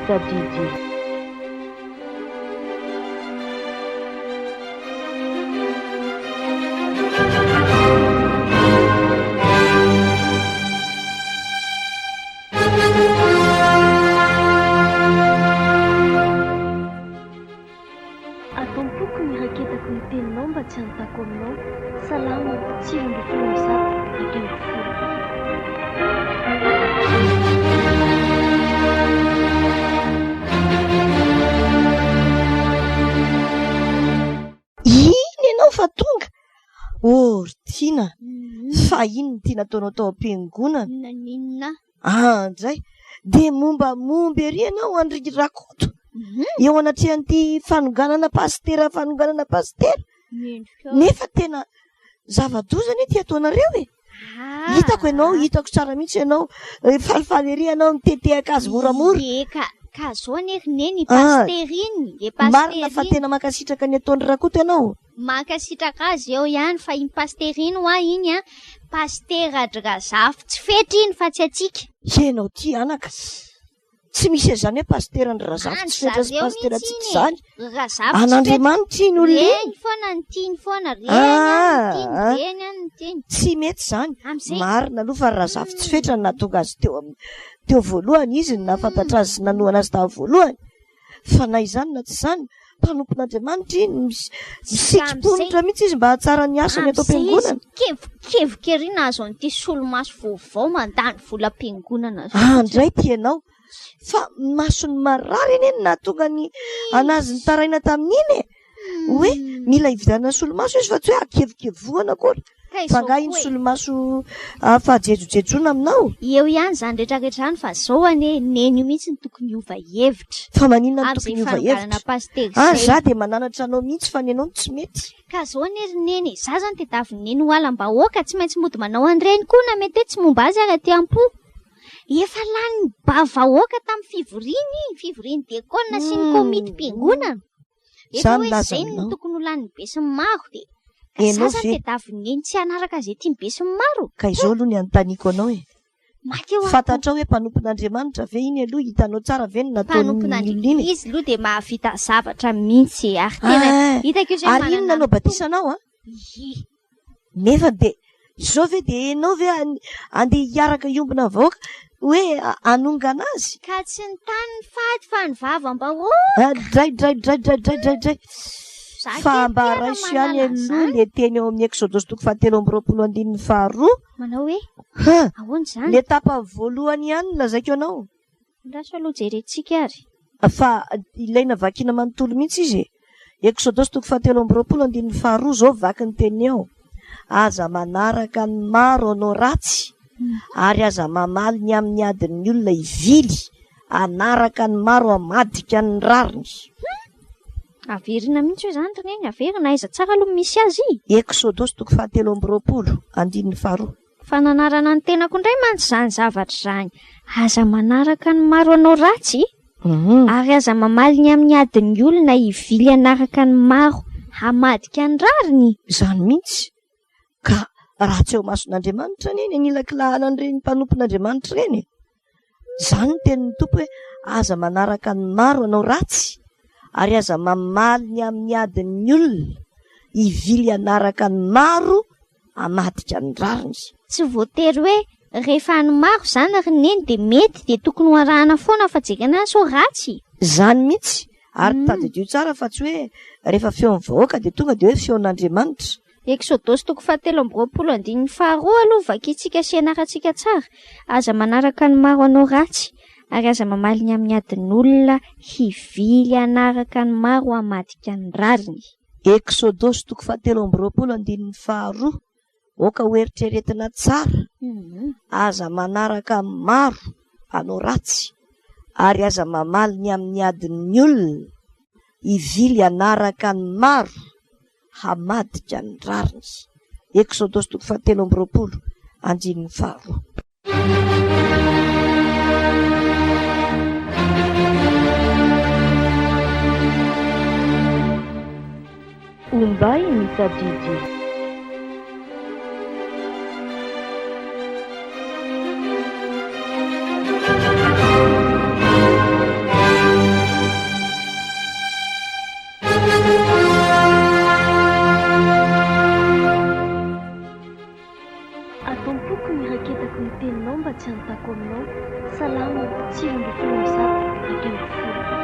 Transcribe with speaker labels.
Speaker 1: mitadidy.
Speaker 2: Atompoko ny raketako ny teninao mba tsy hanotako aminao. Salama tsiro ndy folo zato akeny folo.
Speaker 3: Iny ianao fa tonga tiana fa iny ny tiana ataonao tao am-piangonana
Speaker 2: Naninona?
Speaker 3: andray de momba ery ianao Andry Rakoto eo anatrehan'ity fanonganana pastera nefa tena zava-dozany ty ataonareo e. Hitako tsara mihitsy ianao falifaly ery ianao mitetehaka azy moramora.
Speaker 2: Ka zao nery neny pasteriny.
Speaker 3: Marina fa tena makasitraka ny ataon'ny Rakoto ianao.
Speaker 2: Makasitraka azy eo ihany fa iny pasteriny hoa iny a pastera Drazafy tsy fetry iny fa tsy atsika.
Speaker 3: Ianao ty anaka tsy misy zany hoe pastera ny Razafy tsy fetry sy pastera tsika zany. An'Andriamanitra iny olona
Speaker 2: reny foana ny tiany foana reny ny tiany.
Speaker 3: Tsy mety zany. Marina aloha fa Razafy tsy fetra ny nahatonga azy teo voalohany izy nahafantatra azy sy nanohana azy tamin'ny voalohany. Fa na izany na tsy izany mpanompon'Andriamanitra iny misiky-tonitra mihitsy izy mba hahatsara ny asany atao am-piangonana.
Speaker 2: Kevo-kerina azo an'ity solomaso vaovao mandany vola am-piangonana.
Speaker 3: Andray ty ianao fa masony marary eny nahatonga ny anazy ny taraina tamin'iny hoe mila hividianana solomaso izy fa tsy hoe akevo-kevoana akory. Fa nga iny solomaso fahajejojejoana aminao.
Speaker 2: Eo ihany zany rehetrarehetra fa zao ane neny io mihitsy ny tokony hiova hevitra.
Speaker 3: Fa maninona ny tokony hiova hevitra? Za de mananatra anao mihitsy fa ny anao tsy mety.
Speaker 2: Ka zao anery neny, za zany tedavy neny ho ala mba oka tsy maintsy mody manao andreny koa na mety tsy momba azy ara ty am-po. Efa lany vahoaka tamin'ny fivoriany dekona sy ny komity mpiangonana. Efa hoe zay ny tokony ho lany besin'ny maro de za zany tedavy neny tsy hanaraka zay ty besin'ny maro.
Speaker 3: Ka izao aloha ny anontaniko anao e. Fantatrao hoe mpanompon'Andriamanitra ve iny aloha hitanao tsara ve ny nataony
Speaker 2: izy aloha de mahavita zavatra mihitsy ary tena hitako io
Speaker 3: ary iny nanao batisanao nefa de zao ve de enao ve andeha hiaraka iombona vahoaka hoe anongana azy
Speaker 2: ka tsy ny tany ny faty fa ny vava
Speaker 3: dray fa mba raiso ihany aloha le teny eo amin'ny Exodosy 7:22
Speaker 2: manao hoe ahoana zany
Speaker 3: le tapa voalohany ihany lazaiko anao
Speaker 2: lasa aloha jerentsika ary
Speaker 3: fa ilaina vakina manontolo mihitsy izy Exodosy 7:22 zao vaky ny teny eo aza manaraka ny maro anao ratsy ary aza mamaly ny amin'ny adin'ny olona ivily anaraka ny maro amadika ny rariny.
Speaker 2: Averina mihitsy hoe zany reny averina aiza tsara aloha misy azy.
Speaker 3: Exodosy 7:22
Speaker 2: fa nanarana ny tenako indray mantsy zany zavatra zany aza manaraka ny maro anao ratsy ary aza mamaly ny amin'ny adin'ny olona ivily anaraka ny maro hamadika ny rariny.
Speaker 3: Zany mihitsy ka raha tsy eo mason'Andriamanitra neny anila kilahana an'ireny mpanompon'Andriamanitra reny. Zany ny tenin'ny tompo hoe aza manaraka ny maro anao ratsy ary aza mamaly ny amin'ny adin'ny olona ivily anaraka ny maro hamadika ny rariny.
Speaker 2: Tsy voatery hoe rehefa ny maro zany ary neny de mety de tokony ho arahana foana fa jekana so ratsy.
Speaker 3: Zany mihitsy ary tadidio tsara fa tsy hoe rehefa feon'ny vahoaka de tonga de hoe feon'Andriamanitra.
Speaker 2: Exodosy 7:22 aloha vakitsika sy anaratsika tsara aza manaraka ny maro anao ratsy ary aza mamaly ny amin'ny adin'ny olona hivily anaraka ny maro hamadika ny rariny.
Speaker 3: Exodosy 7:22 oka hoeritreretina tsara aza manaraka ny maro anao ratsy ary aza mamaly ny amin'ny adin'ny olona hivily anaraka ny maro hamadika ny rariny. Exodosy 7:22.
Speaker 1: Ombay mitadidy. teninao mba tsy hanontako aminao. Salama 7 ambin'ny folo amin'ny zato 20.